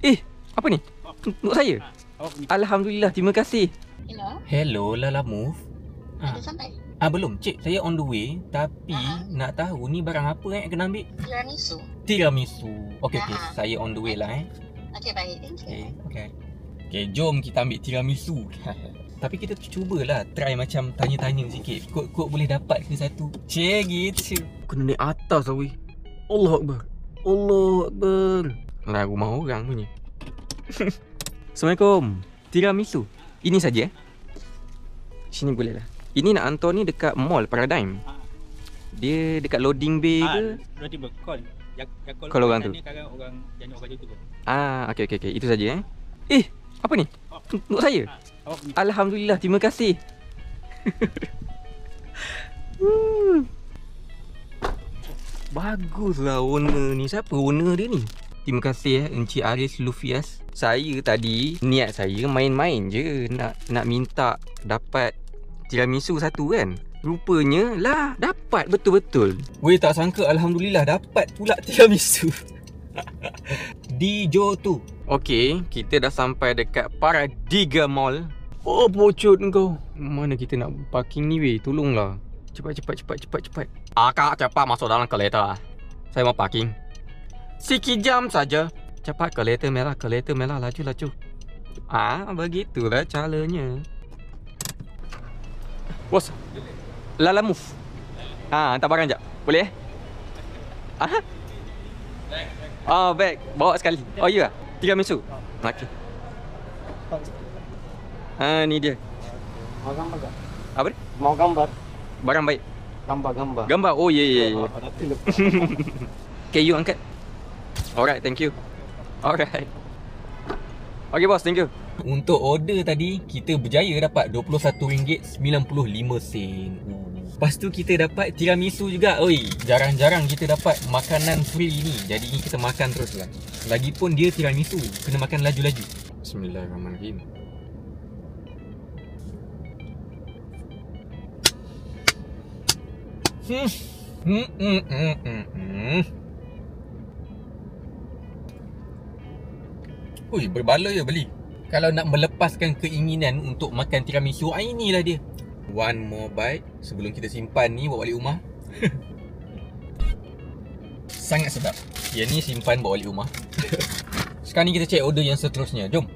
Eh, apa ni? Untuk saya? Alhamdulillah, terima kasih. Hello, Hello, Lala Move. dah sampai? Belum, cik. Saya on the way. Tapi nak tahu ni barang apa yang kena ambil? Tiramisu. Tiramisu. Okey, Ha. saya on the way lah Okey, baik. Thank you. Okay, jom kita ambil tiramisu. Tapi kita cubalah try macam tanya-tanya sikit. Kod boleh dapat ke satu? Cik gitu. Kena naik atas lah weh. Allah Akbar. Allah Akbar. Lah rumah orang punya. Assalamualaikum. Tiramisu. Ini saja Sini boleh lah. Ini nak hantar ni dekat mall Paradigm. Dia dekat loading bay ke? Nanti call. Yang Call orang tu. Sekarang orang jana baju tu pun. Okey. Itu saja apa ni? Untuk saya? Alhamdulillah, terima kasih. Baguslah owner ni. Siapa owner dia ni? Terima kasih Encik Aris Lufias. Saya tadi niat saya main-main je nak minta dapat tiramisu satu kan. Rupanya lah dapat betul-betul. Weh, tak sangka alhamdulillah dapat pula tiramisu. Di Johor. Okey, kita dah sampai dekat Paradiga Mall. Oh, pocut kau. Mana kita nak parking ni weh? Tolonglah. Cepat. Kak, cepat masuk dalam kereta. Saya mau parking. Sikit jam saja. Cepat kereta merah, laju. Begitulah caranya. Bos. Lala Move. Hantar barang jap. Boleh bag. Bawa sekali. Oh ya. Tiramisu. Okey. Ni dia. Mau gambar tak? Apa ni? Mau gambar? Barang baik. Gambar. Gambar. Oh ya. Okay, you angkat. Alright, thank you. Alright. Okay bos, thank you. Untuk order tadi, kita berjaya dapat RM21.95. Lepas tu kita dapat tiramisu juga. Oi, jarang-jarang kita dapat makanan free ni. Jadi kita makan teruslah. Lagipun dia tiramisu, kena makan laju-laju. Bismillahirrahmanirrahim. Ui, berbaloi ya beli. Kalau nak melepaskan keinginan untuk makan tiramisu, inilah dia. One more bite sebelum kita simpan ni bawa balik rumah. Sangat sedap. Yang ni simpan bawa balik rumah. Sekarang ni kita check order yang seterusnya. Jom.